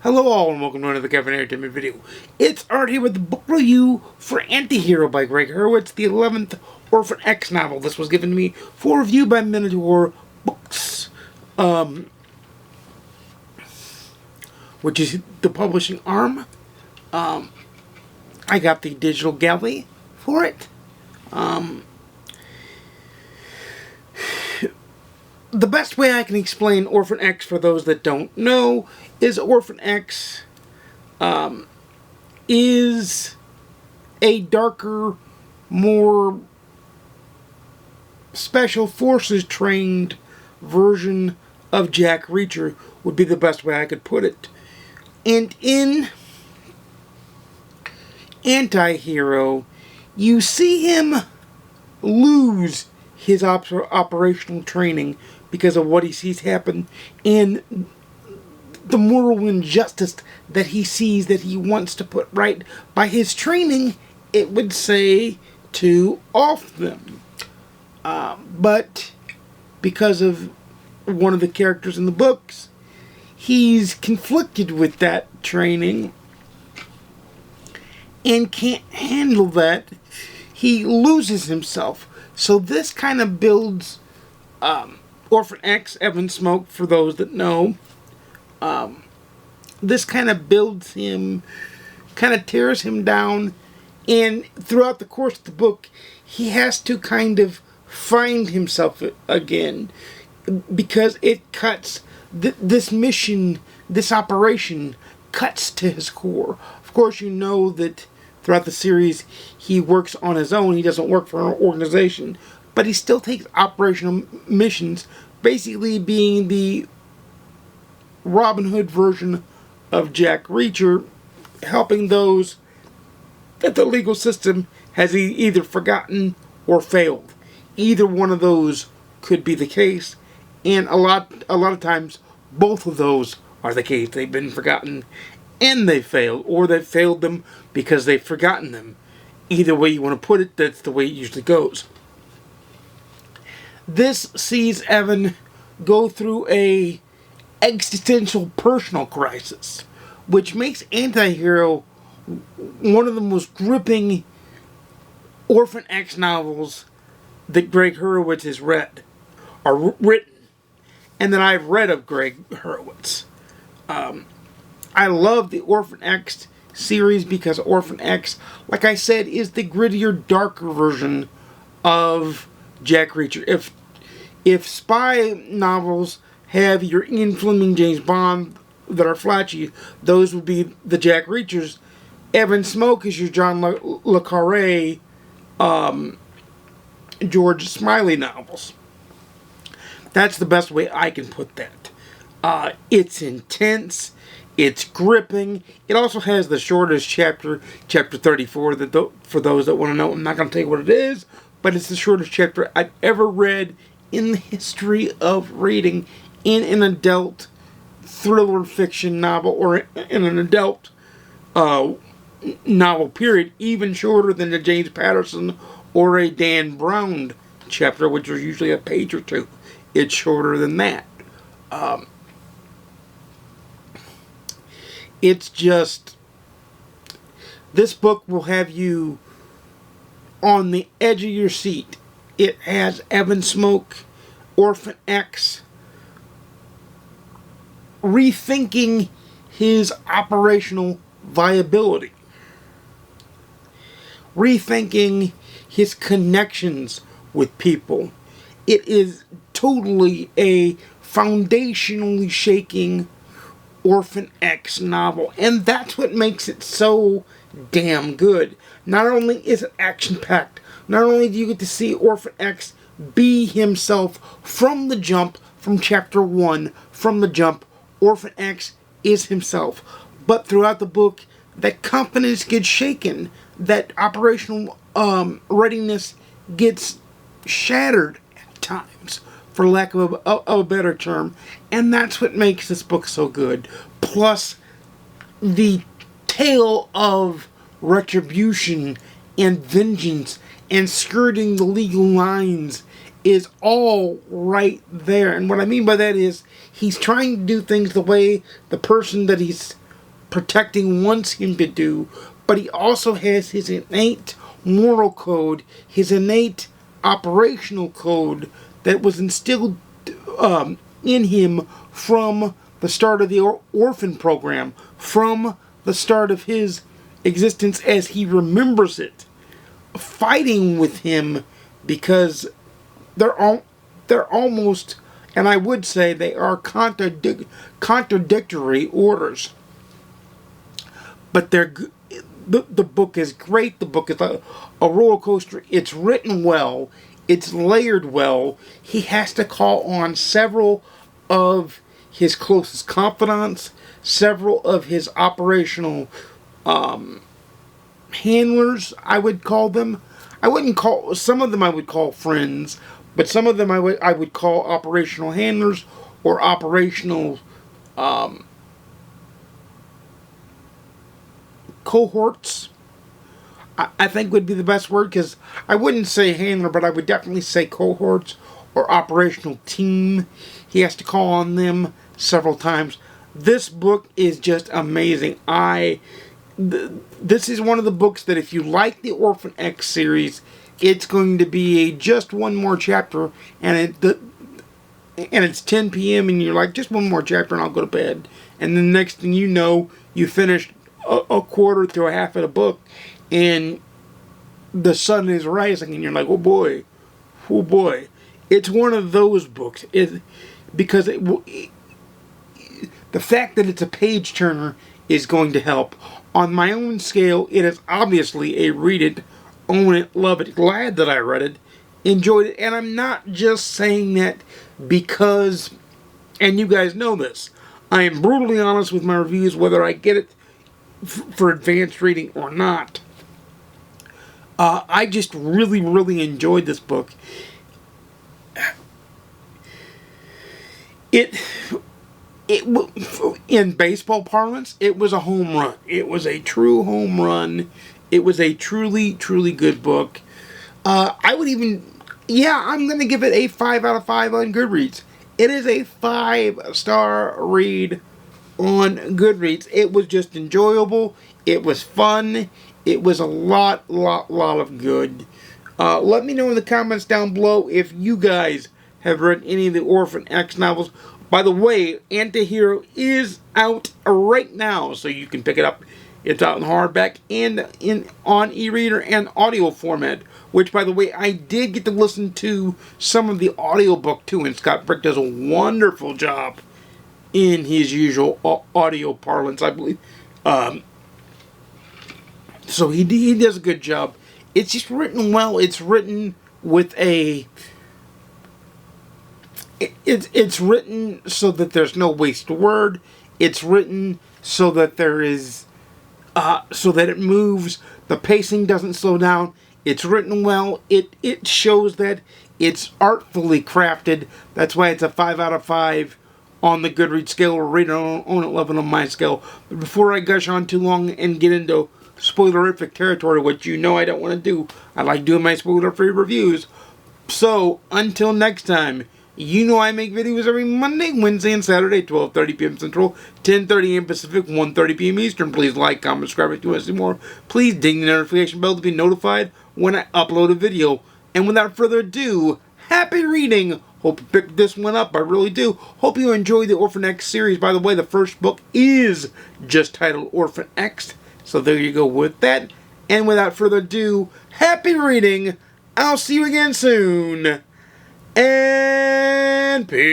Hello all and welcome to another Kevin Entertainment video. It's Art here with the book review for Antihero by Gregg Hurwitz, the 11th Orphan X novel. This was given to me for review by Minotaur Books, which is the publishing arm. I got the digital galley for it. The best way I can explain Orphan X for those that don't know is Orphan X is a darker, more special forces trained version of Jack Reacher would be the best way I could put it. And in Antihero, you see him lose his operational training because of what he sees happen and the moral injustice that he sees that he wants to put right by his training, it would say, to off them. But because of one of the characters in the books, he's conflicted with that training and can't handle that. He loses himself. So this kind of builds Orphan X, Evan Smoke, for those that know. This kind of builds him, kind of tears him down, and throughout the course of the book, he has to kind of find himself again, because it cuts, this mission, this operation, cuts to his core. Of course, you know that throughout the series, he works on his own. He doesn't work for an organization, but he still takes operational missions, basically being the Robin Hood version of Jack Reacher, helping those that the legal system has either forgotten or failed. Either one of those could be the case, and a lot of times both of those are the case. They've been forgotten and they failed, or they failed them because they've forgotten them. Either way you want to put it, that's the way it usually goes. This sees Evan go through a existential personal crisis, which makes Antihero one of the most gripping Orphan X novels that Gregg Hurwitz has read, or written, and that I've read of Gregg Hurwitz. I love the Orphan X series because Orphan X, like I said, is the grittier, darker version of Jack Reacher. If spy novels have your Ian Fleming, James Bond that are flashy, those would be the Jack Reachers. Evan Smoke is your John le Carre, George Smiley novels. That's the best way I can put that. It's intense. It's gripping. It also has the shortest chapter, chapter 34, for those that want to know. I'm not going to tell you what it is, but it's the shortest chapter I've ever read in the history of reading in an adult thriller fiction novel, or in an adult novel period, even shorter than a James Patterson or a Dan Brown chapter, which are usually a page or two. It's shorter than that. It's just, this book will have you on the edge of your seat. It has Evan Smoke, Orphan X, rethinking his operational viability, rethinking his connections with people. It is totally a foundationally shaking Orphan X novel, and that's what makes it so damn good. Not only is it action-packed, not only do you get to see Orphan X be himself from the jump, from chapter 1, from the jump, Orphan X is himself, but throughout the book, that confidence gets shaken, that operational readiness gets shattered at times, for lack of a better term, and that's what makes this book so good. Plus, the tale of retribution and vengeance and skirting the legal lines is all right there. And what I mean by that is, he's trying to do things the way the person that he's protecting wants him to do, but he also has his innate moral code, his innate operational code that was instilled in him from the start of the orphan program, from the start of his existence as he remembers it, fighting with him because they're almost, and I would say they are contradictory orders. But the book is great. The book is a roller coaster. It's written well. It's layered well. He has to call on several of his closest confidants, several of his operational handlers, I would call them. I wouldn't call, some of them I would call friends, but some of them I would call operational handlers or operational cohorts, I think would be the best word, because I wouldn't say handler, but I would definitely say cohorts or operational team. He has to call on them several times. This book is just amazing. This is one of the books that if you like the Orphan X series, it's going to be just one more chapter, and it's 10 p.m. and you're like, just one more chapter and I'll go to bed. And the next thing you know, you finished a quarter to a half of the book, and the sun is rising, and you're like, oh boy. It's one of those books. Because the fact that it's a page turner is going to help. On my own scale, it is obviously a read it, own it, love it, glad that I read it, enjoyed it, and I'm not just saying that because, and you guys know this, I am brutally honest with my reviews, whether I get it for advanced reading or not. I just really, really enjoyed this book. In baseball parlance, it was a home run. It was a true home run. It was a truly, truly good book. I'm going to give it a 5 out of 5 on GoodReads. It is a 5-star read on GoodReads. It was just enjoyable. It was fun. It was a lot of good. Let me know in the comments down below if you guys have read any of the Orphan X novels. By the way, Antihero is out right now, so you can pick it up. It's out in hardback and on e-reader and audio format, which, by the way, I did get to listen to some of the audiobook too, and Scott Brick does a wonderful job in his usual audio parlance, I believe. So he does a good job. It's just written well. It's written with a... It's written so that there's no waste of word. It's written so that there is... so that it moves. The pacing doesn't slow down. It's written well. It shows that it's artfully crafted. That's why it's a 5 out of 5 on the GoodReads scale, or rated on 11 on my scale. But before I gush on too long and get into spoilerific territory, which you know I don't want to do, I like doing my spoiler-free reviews. So, until next time, you know I make videos every Monday, Wednesday, and Saturday, 12:30 p.m. Central, 10:30 a.m. Pacific, 1:30 p.m. Eastern. Please like, comment, subscribe if you want to see more. Please ding the notification bell to be notified when I upload a video. And without further ado, happy reading! Hope you picked this one up, I really do. Hope you enjoy the Orphan X series. By the way, the first book is just titled Orphan X. So there you go with that. And without further ado, happy reading! I'll see you again soon! And peace.